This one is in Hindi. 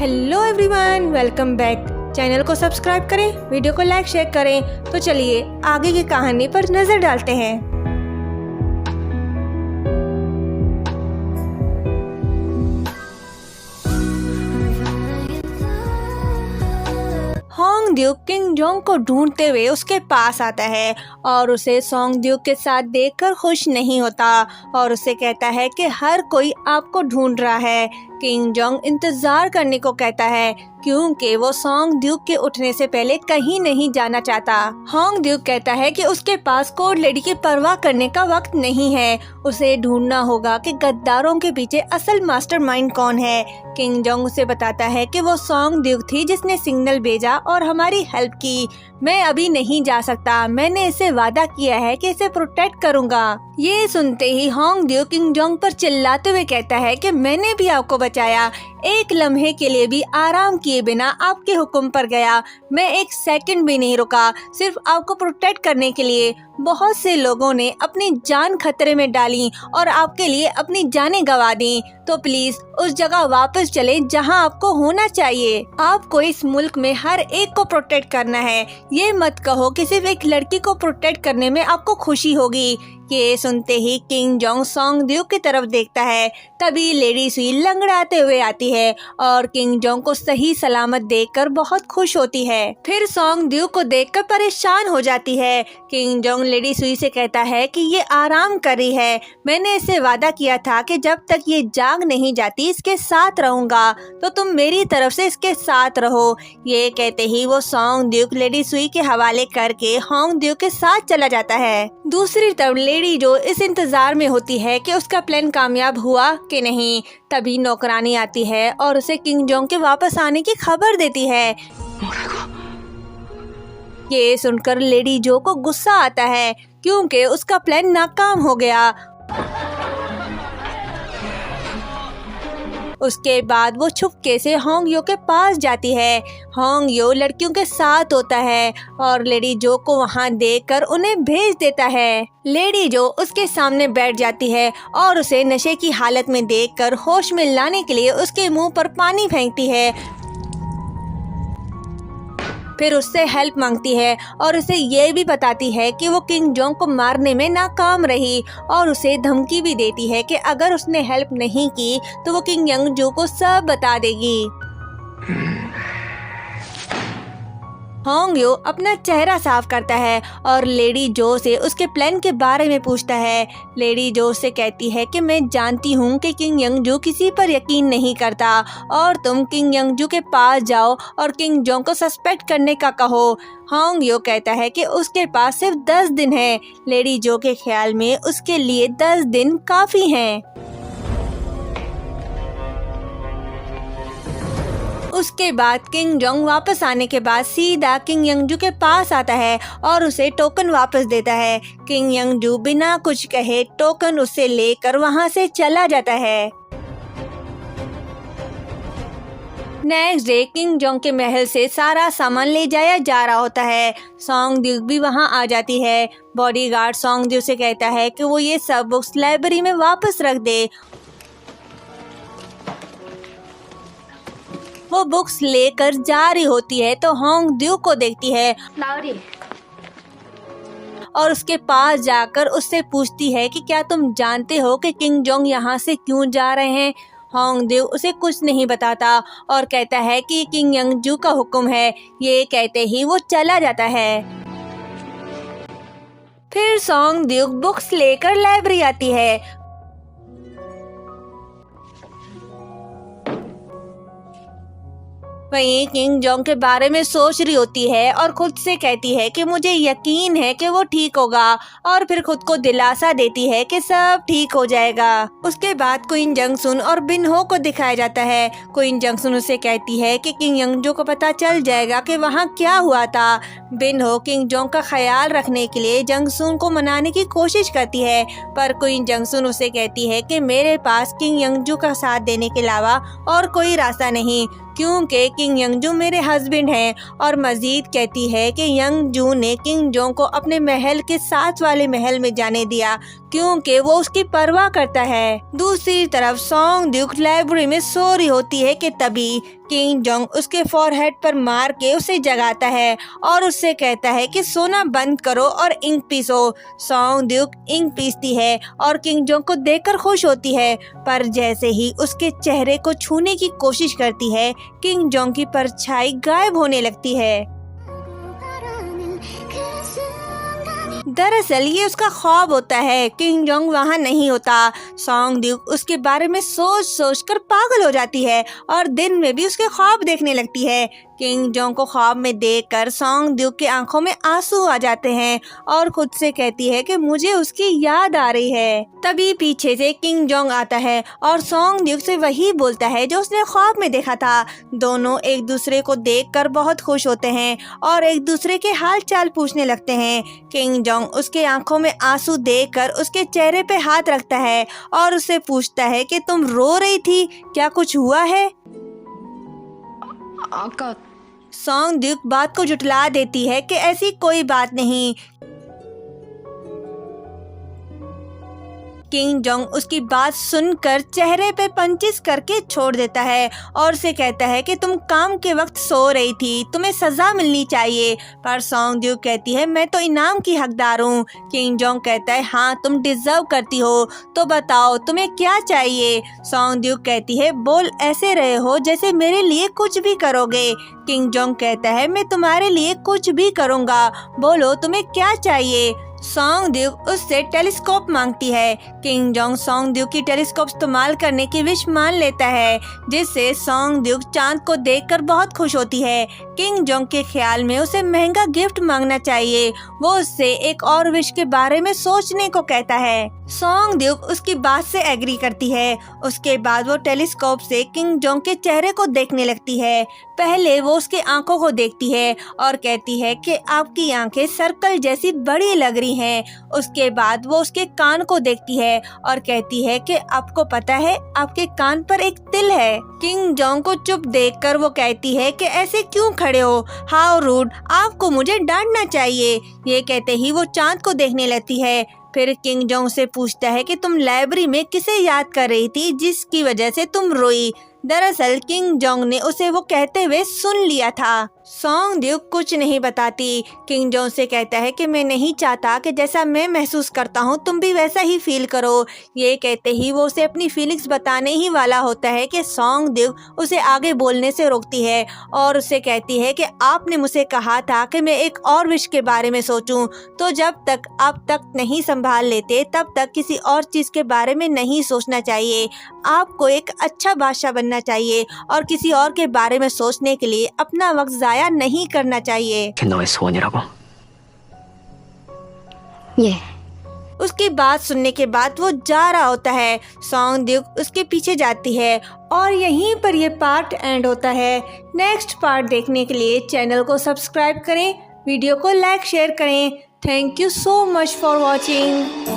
Hello everyone, welcome back. Channel को सब्सक्राइब करें, वीडियो को लाइक शेयर करें। तो चलिए आगे की कहानी पर नजर डालते हैं। होंग ड्यूक किंग जोंग को ढूंढते हुए उसके पास आता है और उसे सोंग ड्यूक के साथ देखकर खुश नहीं होता और उसे कहता है कि हर कोई आपको ढूंढ रहा है। किंग जोंग इंतजार करने को कहता है क्योंकि वो सोंग ड्यूक के उठने से पहले कहीं नहीं जाना चाहता। होंग ड्यूक कहता है कि उसके पास कोड लेडी की परवाह करने का वक्त नहीं है, उसे ढूंढना होगा कि गद्दारों के पीछे असल मास्टरमाइंड कौन है। किंग जोंग उसे बताता है कि वो सोंग ड्यूक थी जिसने सिग्नल भेजा और हमारी हेल्प की। मैं अभी नहीं जा सकता, मैंने इसे वादा किया है कि इसे प्रोटेक्ट करूंगा। ये सुनते ही होंग ड्यूक किंग जोंग पर चिल्लाते हुए कहता है कि मैंने भी आपको बचाया, एक लम्हे के लिए भी आराम किए बिना आपके हुक्म पर गया। मैं एक सेकंड भी नहीं रुका, सिर्फ आपको प्रोटेक्ट करने के लिए। बहुत से लोगों ने अपनी जान खतरे में डाली और आपके लिए अपनी जानें गंवा दी। तो प्लीज उस जगह वापस चले जहां आपको होना चाहिए। आपको इस मुल्क में हर एक को प्रोटेक्ट करना है। ये मत कहो कि सिर्फ एक लड़की को प्रोटेक्ट करने में आपको खुशी होगी। ये सुनते ही किंग जोंग सोंग ड्यूक की तरफ देखता है। तभी लेडी सुई लंगड़ाते हुए आती है और किंग जोंग को सही सलामत देखकर बहुत खुश होती है। फिर सोंग ड्यूक को देखकर परेशान हो जाती है। किंग जोंग लेडी सुई से कहता है कि ये आराम कर रही है, मैंने इसे वादा किया था कि जब तक ये जाग नहीं जाती इसके साथ रहूंगा, तो तुम मेरी तरफ से इसके साथ रहो। ये कहते ही वो सोंग ड्यूक लेडी सुई के हवाले करके होंग ड्यूक के साथ चला जाता है। दूसरी तरफ लेडी जो इस इंतजार में होती है कि उसका प्लान कामयाब हुआ कि नहीं। तभी नौकरानी आती है और उसे किंग जोंग के वापस आने की खबर देती है। ये सुनकर लेडी जो को गुस्सा आता है क्योंकि उसका प्लान नाकाम हो गया। उसके बाद वो छुपके से होंग यो के पास जाती है। होंग यो लड़कियों के साथ होता है और लेडी जो को वहां देखकर उन्हें भेज देता है। लेडी जो उसके सामने बैठ जाती है और उसे नशे की हालत में देखकर होश में लाने के लिए उसके मुंह पर पानी फेंकती है। फिर उससे हेल्प मांगती है और उसे ये भी बताती है कि वो किंग जोंग को मारने में नाकाम रही और उसे धमकी भी देती है कि अगर उसने हेल्प नहीं की तो वो किंग यंग जू को सब बता देगी। होंग यो अपना चेहरा साफ करता है और लेडी जो से उसके प्लान के बारे में पूछता है। लेडी जो से कहती है कि मैं जानती हूँ कि किंग यंग जू किसी पर यकीन नहीं करता और तुम किंग यंग जू के पास जाओ और किंग जोंग को सस्पेक्ट करने का कहो। होंग यो कहता है कि उसके पास सिर्फ 10 दिन है। लेडी जो के ख्याल में उसके लिए 10 दिन काफी हैं। उसके बाद किंग जोंग वापस आने के बाद सीधा किंग यंगजू के पास आता है और उसे टोकन वापस देता है। किंग यंगजू बिना कुछ कहे टोकन उसे लेकर वहां से चला जाता है। नेक्स्ट डे किंग जोंग के महल से सारा सामान ले जाया जा रहा होता है। सोंग ड्यूक भी वहां आ जाती है। बॉडीगार्ड सोंग ड्यूक से कहता है कि वो ये सब बुक्स लाइब्रेरी में वापस रख दे। वो बुक्स लेकर जा रही होती है तो होंग ड्यूक को देखती है और उसके पास जाकर उससे पूछती है कि क्या तुम जानते हो कि किंग जोंग यहाँ से क्यों जा रहे हैं। होंग ड्यूक उसे कुछ नहीं बताता और कहता है कि किंग यंग जू का हुक्म है। ये कहते ही वो चला जाता है। फिर सोंग ड्यूक बुक्स लेकर लाइब्रेरी आती है। वहीं किंग जोंग के बारे में सोच रही होती है और खुद से कहती है कि मुझे यकीन है कि वो ठीक होगा और फिर खुद को दिलासा देती है कि सब ठीक हो जाएगा। उसके बाद क्वीन जंगसुन और बिन हो को दिखाया जाता है। क्वीन जंगसुन उसे कहती है कि किंग यंगजू को पता चल जाएगा कि वहाँ क्या हुआ था। बिन हो किंग जोंग का ख्याल रखने के लिए जंगसुन को मनाने की कोशिश करती है पर क्वीन जंगसुन उसे कहती है कि मेरे पास किंग यंगजू का साथ देने के अलावा और कोई रास्ता नहीं क्योंकि किंग यंगजू मेरे हस्बैंड हैं। और मजीद कहती है कि यंगजू ने किंग जोंग को अपने महल के साथ वाले महल में जाने दिया क्योंकि वो उसकी परवाह करता है। दूसरी तरफ सॉन्ग ड्यूक लाइब्रेरी में सो रही होती है कि तभी किंग जोंग उसके फॉरहेड पर मार के उसे जगाता है और उससे कहता है कि सोना बंद करो और इंक पीसो। सॉन्ग ड्यूक इंक पीसती है और किंग जोंग को देखकर खुश होती है, पर जैसे ही उसके चेहरे को छूने की कोशिश करती है किंग जोंग की परछाई गायब होने लगती है। दरअसल ये उसका ख्वाब होता है, किंग जोंग वहाँ नहीं होता। सॉन्ग ड्यूक उसके बारे में सोच सोच कर पागल हो जाती है और दिन में भी उसके ख्वाब देखने लगती है। किंग जोंग को ख्वाब में देखकर सॉन्ग ड्यूक की आंखों में आंसू आ जाते हैं और खुद से कहती है कि मुझे उसकी याद आ रही है। तभी पीछे से किंग जोंग आता है और सॉन्ग ड्यूक से वही बोलता है जो उसने ख्वाब में देखा था। दोनों एक दूसरे को देखकर बहुत खुश होते हैं और एक दूसरे के हाल चाल पूछने लगते हैं। किंग जोंग उसके आंखों में आंसू देखकर उसके चेहरे पे हाथ रखता है और उससे पूछता है कि तुम रो रही थी, क्या कुछ हुआ है? सॉन्ग ड्यूक बात को जुटला देती है कि ऐसी कोई बात नहीं। किंग जोंग उसकी बात सुनकर चेहरे पे पंचिस करके छोड़ देता है और उसे कहता है कि तुम काम के वक्त सो रही थी, तुम्हें सजा मिलनी चाहिए। पर सॉन्ग ड्यूक कहती है मैं तो इनाम की हकदार हूँ। किंग जोंग कहता है हाँ तुम डिजर्व करती हो, तो बताओ तुम्हें क्या चाहिए। सॉन्ग ड्यूक कहती है बोल ऐसे रहे हो जैसे मेरे लिए कुछ भी करोगे। किंग जोंग कहता है मैं तुम्हारे लिए कुछ भी करूँगा, बोलो तुम्हें क्या चाहिए। सॉन्ग ड्यूक उससे टेलीस्कोप मांगती है। किंग जोंग सॉन्ग ड्यूक की टेलीस्कोप इस्तेमाल करने की विश मान लेता है, जिससे सॉन्ग ड्यूक चांद को देखकर बहुत खुश होती है। किंग जोंग के ख्याल में उसे महंगा गिफ्ट मांगना चाहिए। वो उससे एक और विश के बारे में सोचने को कहता है। सॉन्ग ड्यूक उसकी बात से एग्री करती है। उसके बाद वो टेलीस्कोप से किंग जोंग के चेहरे को देखने लगती है। पहले वो उसके आंखों को देखती है और कहती है कि आपकी आंखें सर्कल जैसी बड़ी लग रही हैं। उसके बाद वो उसके कान को देखती है और कहती है कि आपको पता है आपके कान पर एक तिल है। किंग जोंग को चुप देखकर वो कहती है कि ऐसे क्यों खड़े हो, हाउ रूड, आपको मुझे डांटना चाहिए। ये कहते ही वो चांद को देखने लगती है। फिर किंग जोंग से पूछता है कि तुम लाइब्रेरी में किसे याद कर रही थी जिसकी वजह से तुम रोई। दरअसल किंग जोंग ने उसे वो कहते हुए सुन लिया था। सॉन्ग ड्यूक कुछ नहीं बताती। किंग जोंग से कहता है कि मैं नहीं चाहता कि जैसा मैं महसूस करता हूँ तुम भी वैसा ही फील करो। ये कहते ही वो उसे अपनी फीलिंग्स बताने ही वाला होता है कि सॉन्ग ड्यूक उसे आगे बोलने से रोकती है और उसे कहती है कि आपने मुझे कहा था कि मैं एक और विश के बारे में सोचूं, तो जब तक आप तक नहीं संभाल लेते तब तक किसी और चीज़ के बारे में नहीं सोचना चाहिए। आपको एक अच्छा बादशाह बनना चाहिए और किसी और के बारे में सोचने के लिए अपना वक्त ज़ाया नहीं करना चाहिए। उसकी बात सुनने के बाद वो जा रहा होता है। सॉन्ग ड्यूक उसके पीछे जाती है और यहीं पर ये पार्ट एंड होता है। नेक्स्ट पार्ट देखने के लिए चैनल को सब्सक्राइब करें, वीडियो को लाइक शेयर करें। Thank you so much for watching.